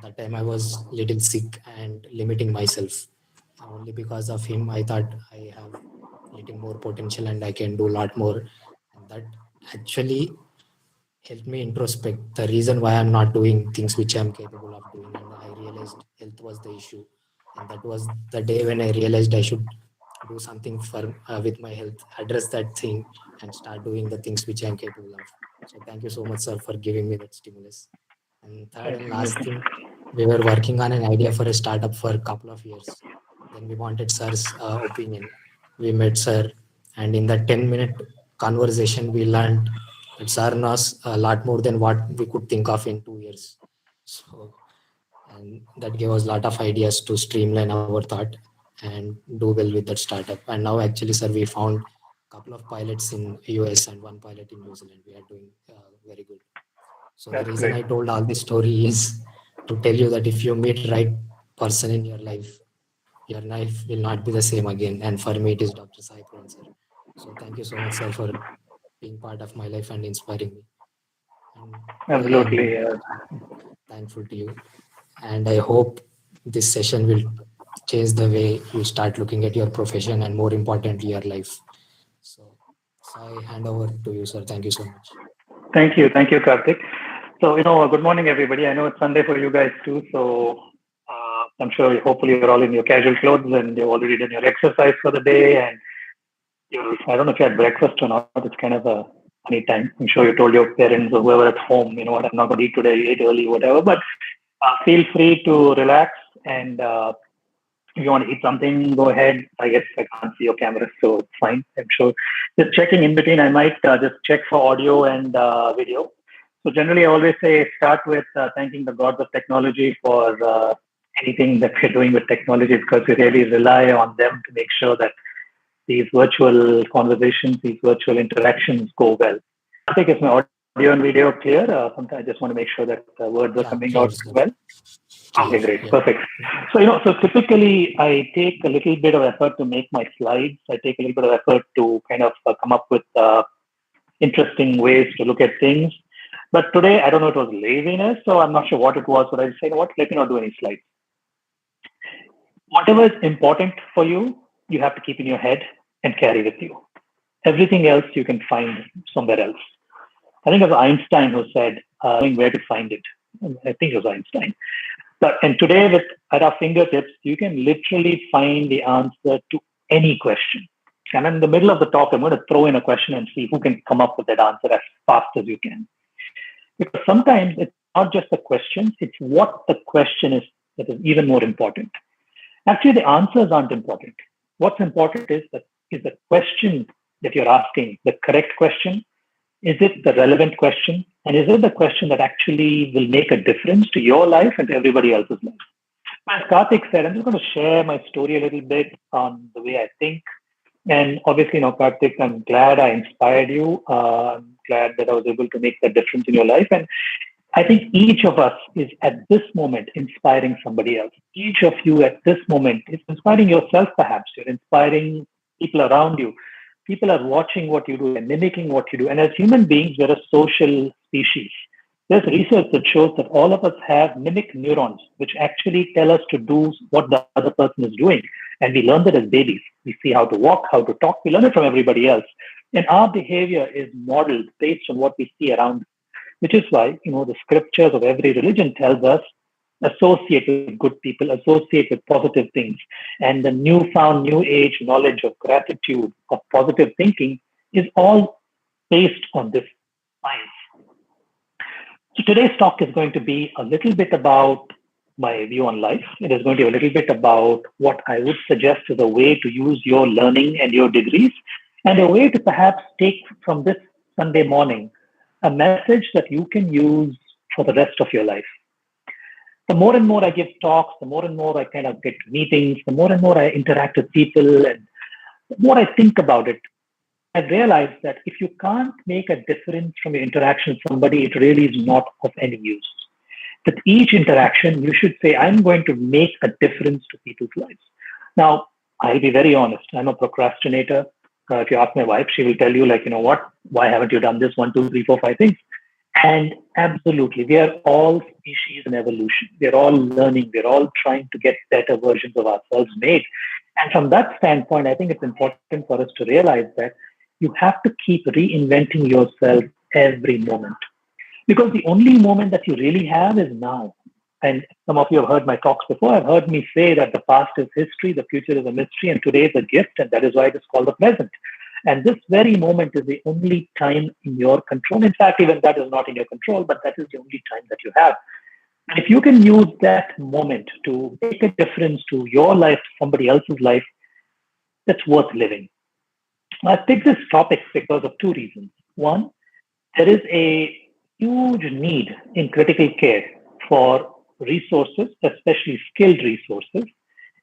That time I was little sick and limiting myself. Only because of him, I thought I have little more potential and I can do a lot more. And that actually helped me introspect the reason why I'm not doing things which I'm capable of doing. And I realized health was the issue. And that was the day when I realized I should do something for with my health, address that thing, and start doing the things which I'm capable of. So thank you so much, sir, for giving me that stimulus. And third and last thing, we were working on an idea for a startup for a couple of years. Then we wanted sir's opinion. We met sir, and in that 10-minute conversation, we learned that sir knows a lot more than what we could think of in 2 years. So, and that gave us a lot of ideas to streamline our thought and do well with that startup. And now, actually, sir, we found a couple of pilots in US and one pilot in New Zealand. We are doing very good. So the That's reason great. I told all this story is to tell you that if you meet right person in your life will not be the same again. And for me, it is Dr. Sai Puran, sir. So thank you so much, sir, for being part of my life and inspiring me. And really, Absolutely. I'm thankful to you. And I hope this session will change the way you start looking at your profession and more importantly, your life. So, I hand over to you, sir. Thank you so much. Thank you. Thank you, Karthik. So, good morning, everybody. I know it's Sunday for you guys too. So, I'm sure, hopefully, you're all in your casual clothes and you've already done your exercise for the day. And I don't know if you had breakfast or not. It's kind of a funny time. I'm sure you told your parents or whoever at home, what, I'm not going to eat today, eat early, whatever. But feel free to relax. And if you want to eat something, go ahead. I guess I can't see your camera, so it's fine. I'm sure. Just checking in between, I might just check for audio and video. So generally, I always say start with thanking the gods of technology for anything that we're doing with technology, because we really rely on them to make sure that these virtual conversations, these virtual interactions go well. I think it's my audio and video clear. Sometimes I just want to make sure that the words are Yeah, coming clear, out sir. well. Clear. Okay, great. Yeah. Perfect. So, so typically I take a little bit of effort to make my slides. I take a little bit of effort to kind of come up with interesting ways to look at things. But today, I don't know if it was laziness, so I'm not sure what it was, but I said, what, let me not do any slides. Whatever is important for you, you have to keep in your head and carry with you. Everything else you can find somewhere else. I think it was Einstein who said, knowing where to find it. I think it was Einstein. And today, at our fingertips, you can literally find the answer to any question. And in the middle of the talk, I'm going to throw in a question and see who can come up with that answer as fast as you can. Because sometimes it's not just the question, it's what the question is that is even more important. Actually, the answers aren't important. What's important is the question that you're asking the correct question? Is it the relevant question? And is it the question that actually will make a difference to your life and to everybody else's life? As Karthik said, I'm just going to share my story a little bit on the way I think. And obviously, Karthik, I'm glad I inspired you. I'm glad that I was able to make that difference in your life. And I think each of us is at this moment inspiring somebody else. Each of you at this moment is inspiring yourself, perhaps. You're inspiring people around you. People are watching what you do and mimicking what you do. And as human beings, we're a social species. There's research that shows that all of us have mimic neurons, which actually tell us to do what the other person is doing. And we learn that as babies. We see how to walk, how to talk. We learn it from everybody else. And our behavior is modeled based on what we see around us, which is why, the scriptures of every religion tells us associate with good people, associate with positive things. And the newfound new age knowledge of gratitude, of positive thinking is all based on this science. So today's talk is going to be a little bit about my view on life. It is going to be a little bit about what I would suggest is a way to use your learning and your degrees, and a way to perhaps take from this Sunday morning a message that you can use for the rest of your life. The more and more I give talks, the more and more I kind of get meetings, the more and more I interact with people, and the more I think about it, I've realized that if you can't make a difference from your interaction with somebody, it really is not of any use. With each interaction, you should say, I'm going to make a difference to people's lives. Now, I'll be very honest. I'm a procrastinator. If you ask my wife, she will tell you, what? Why haven't you done this 1, 2, 3, 4, 5 things? And absolutely, we are all species in evolution. We're all learning. We're all trying to get better versions of ourselves made. And from that standpoint, I think it's important for us to realize that you have to keep reinventing yourself every moment. Because the only moment that you really have is now. And some of you have heard my talks before. Have heard me say that the past is history, the future is a mystery, and today is a gift, and that is why it is called the present. And this very moment is the only time in your control. In fact, even that is not in your control, but that is the only time that you have. And if you can use that moment to make a difference to your life, to somebody else's life, that's worth living. I picked this topic because of two reasons. One, there is a huge need in critical care for resources, especially skilled resources.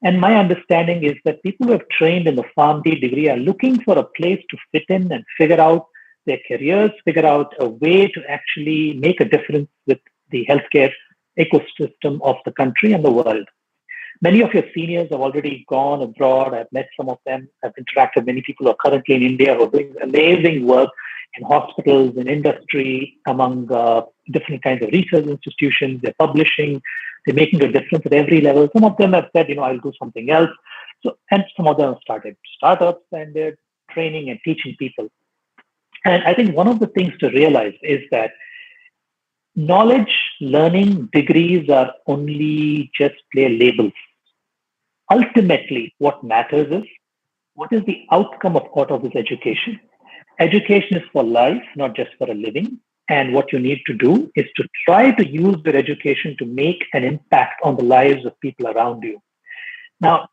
And my understanding is that people who have trained in the Pharm.D degree are looking for a place to fit in and figure out their careers, figure out a way to actually make a difference with the healthcare ecosystem of the country and the world. Many of your seniors have already gone abroad. I've met some of them. I've interacted with many people who are currently in India who are doing amazing work in hospitals, in industry, among different kinds of research institutions. They're publishing. They're making a difference at every level. Some of them have said, I'll do something else. So, and some of them have started startups and they're training and teaching people. And I think one of the things to realize is that knowledge, learning, degrees are only just plain labels. Ultimately, what matters is what is the outcome of all of this education? Education is for life, not just for a living. And what you need to do is to try to use your education to make an impact on the lives of people around you. Now,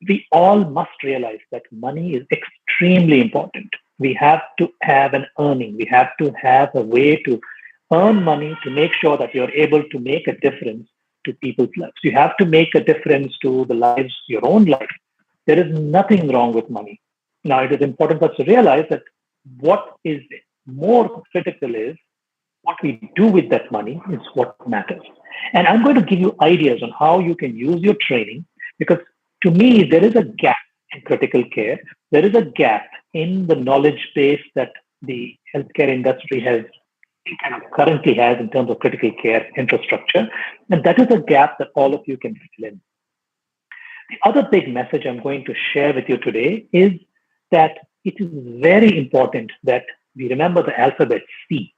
we all must realize that money is extremely important. We have to have an earning. We have to have a way to earn money to make sure that you're able to make a difference to people's lives. You have to make a difference to the lives, your own life. There is nothing wrong with money. Now, it is important for us to realize that what is more critical is what we do with that money is what matters. And I'm going to give you ideas on how you can use your training because to me, there is a gap in critical care. There is a gap in the knowledge base that the healthcare industry has kind of currently has in terms of critical care infrastructure. And that is a gap that all of you can fill in. The other big message I'm going to share with you today is that it is very important that we remember the alphabet C.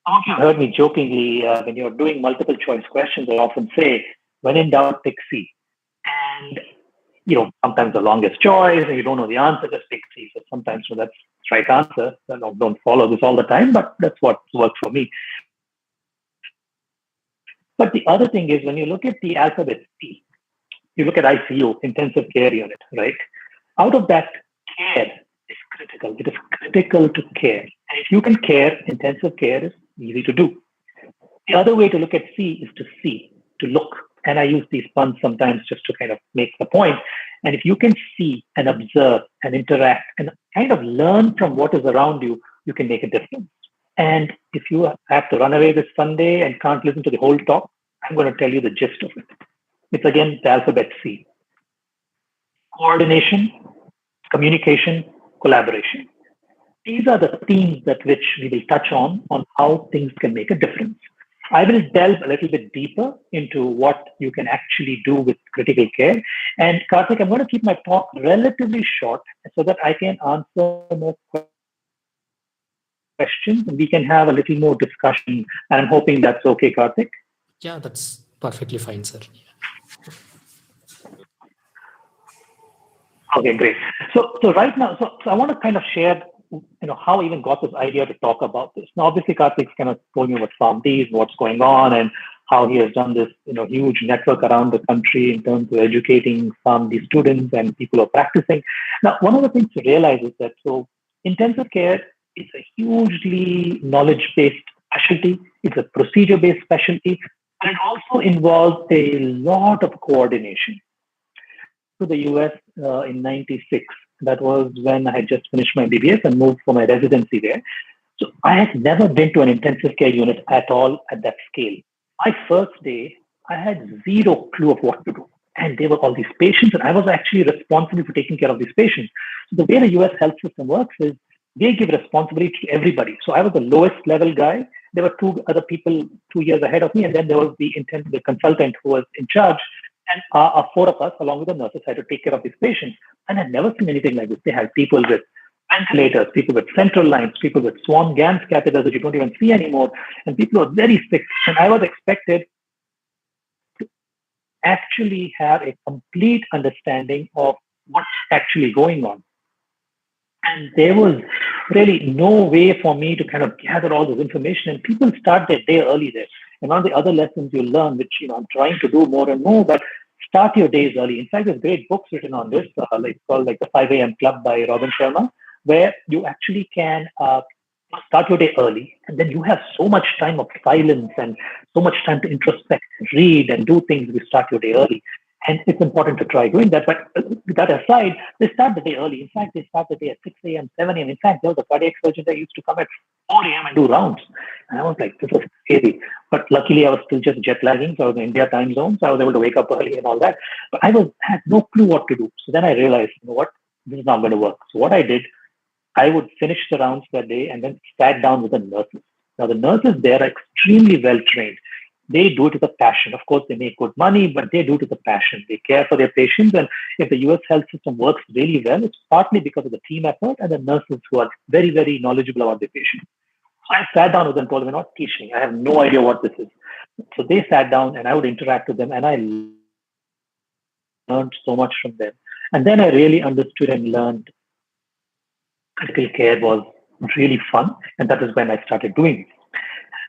Some of you heard me jokingly when you're doing multiple choice questions, I often say, when in doubt, pick C. And sometimes the longest choice and you don't know the answer, just pick C. So sometimes that's the right answer. I don't follow this all the time, but that's what works for me. But the other thing is when you look at the alphabet C, you look at ICU, intensive care unit, right? Out of that, care is critical. It is critical to care. And if you can care, intensive care is easy to do. The other way to look at C is to see, to look. And I use these puns sometimes just to kind of make the point. And if you can see and observe and interact and kind of learn from what is around you, you can make a difference. And if you have to run away this Sunday and can't listen to the whole talk, I'm going to tell you the gist of it. It's again the alphabet C. Coordination, communication, collaboration. These are the themes that which we will touch on how things can make a difference. I will delve a little bit deeper into what you can actually do with critical care. And Karthik, I'm going to keep my talk relatively short so that I can answer more questions and we can have a little more discussion. And I'm hoping that's okay, Karthik. Yeah, that's perfectly fine, sir. Okay, great. So right now, so I want to kind of share, how I even got this idea to talk about this. Now, obviously, Karthik's kind of told me what Pharm.D is, what's going on, and how he has done this, huge network around the country in terms of educating Pharm.D students and people who are practicing. Now, one of the things to realize is that intensive care is a hugely knowledge-based specialty. It's a procedure-based specialty, and it also involves a lot of coordination. To the US in 96. That was when I had just finished my BBS and moved for my residency there. So I had never been to an intensive care unit at all at that scale. My first day, I had zero clue of what to do. And there were all these patients, and I was actually responsible for taking care of these patients. So the way the US health system works is they give responsibility to everybody. So I was the lowest level guy. There were two other people 2 years ahead of me, and then there was the consultant who was in charge. And four of us, along with the nurses, had to take care of these patients. And I'd never seen anything like this. They had people with ventilators, people with central lines, people with Swan Ganz catheters that you don't even see anymore, and people who are very sick. And I was expected to actually have a complete understanding of what's actually going on. And there was really no way for me to kind of gather all this information. And people start their day early there. And one of the other lessons you learn, which I'm trying to do more and more, but start your days early. In fact, there's great books written on this, called like the 5 a.m. Club by Robin Sharma, where you actually can start your day early, and then you have so much time of silence and so much time to introspect, read, and do things if you start your day early. And it's important to try doing that. But with that aside, they start the day early. In fact, they start the day at 6 a.m., 7 a.m. In fact, there was a cardiac surgeon that used to come at 4 a.m. and do rounds. And I was like, this was crazy. But luckily, I was still just jet lagging. So I was in India time zone. So I was able to wake up early and all that. But I had no clue what to do. So then I realized, you know what, this is not going to work. So what I did, I would finish the rounds that day and then sat down with the nurses. Now, the nurses there are extremely well trained. They do it with a passion. Of course, they make good money, but they do it with a passion. They care for their patients. And if the US health system works really well, it's partly because of the team effort and the nurses who are very, very knowledgeable about their patients. So I sat down with them and told them, not teach me. I have no idea what this is. So they sat down and I would interact with them, and I learned so much from them. And then I really understood and learned critical care was really fun. And that is when I started doing it.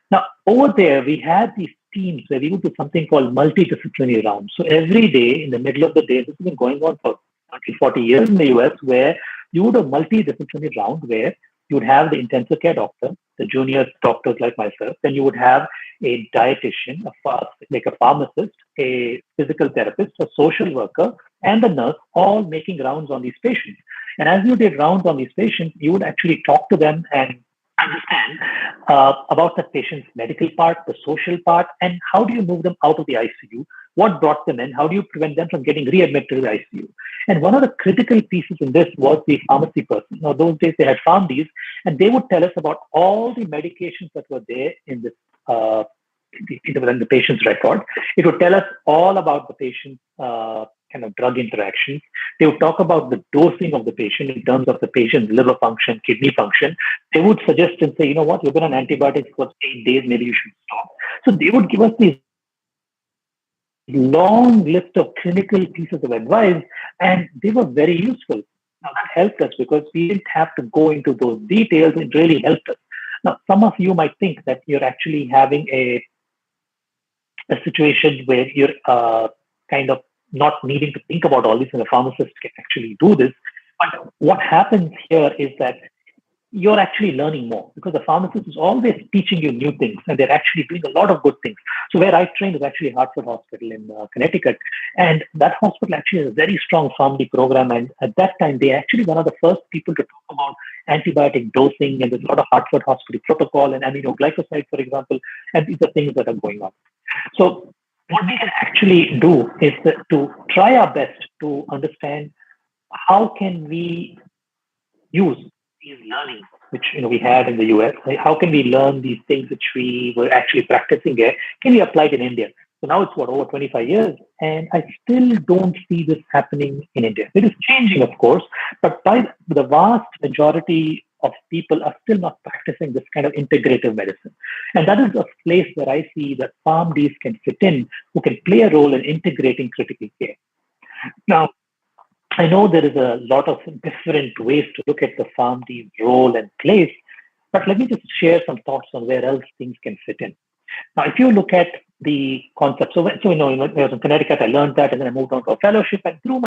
Now, over there, we had these teams where we would do something called multidisciplinary rounds. So every day, in the middle of the day, this has been going on for 30, 40 years in the US, where you would have a multidisciplinary round where you would have the intensive care doctor, the junior doctors like myself, then you would have a dietitian, like a pharmacist, a physical therapist, a social worker, and the nurse, all making rounds on these patients. And as you did rounds on these patients, you would actually talk to them and understand about the patient's medical part, the social part, and how do you move them out of the ICU? What brought them in? How do you prevent them from getting readmitted to the ICU? And one of the critical pieces in this was the pharmacy person. Now, those days they had Pharm.Ds, and they would tell us about all the medications that were there in this in the patient's record. It would tell us all about the patient's kind of drug interactions. They would talk about the dosing of the patient in terms of the patient's liver function, kidney function. They would suggest and say, you know what, you've been on antibiotics for 8 days, maybe you should stop. So they would give us these long list of clinical pieces of advice, and they were very useful. Now, that helped us because we didn't have to go into those details. It really helped us. Now, some of you might think that you're actually having a situation where you're kind of not needing to think about all this, and a pharmacist can actually do this. But what happens here is that you're actually learning more because the pharmacist is always teaching you new things, and they're actually doing a lot of good things. So where I trained is actually Hartford Hospital in Connecticut, and that hospital actually has a very strong Pharm.D program. And at that time, they actually one of the first people to talk about antibiotic dosing, and there's a lot of Hartford Hospital protocol and aminoglycoside, for example, and these are things that are going on. So what we can actually do is to try our best to understand how can we use these learnings which we had in the US. How can we learn these things which we were actually practicing here? Can we apply it in India? So now it's over 25 years, and I still don't see this happening in India. It is changing, of course, but by the vast majority of people are still not practicing this kind of integrative medicine. And that is a place where I see that Pharm.Ds can fit in, who can play a role in integrating critical care. Now, I know there is a lot of different ways to look at the Pharm.D role and place, but let me just share some thoughts on where else things can fit in. Now, if you look at the concept, so when I was in Connecticut, I learned that, and then I moved on to a fellowship, and through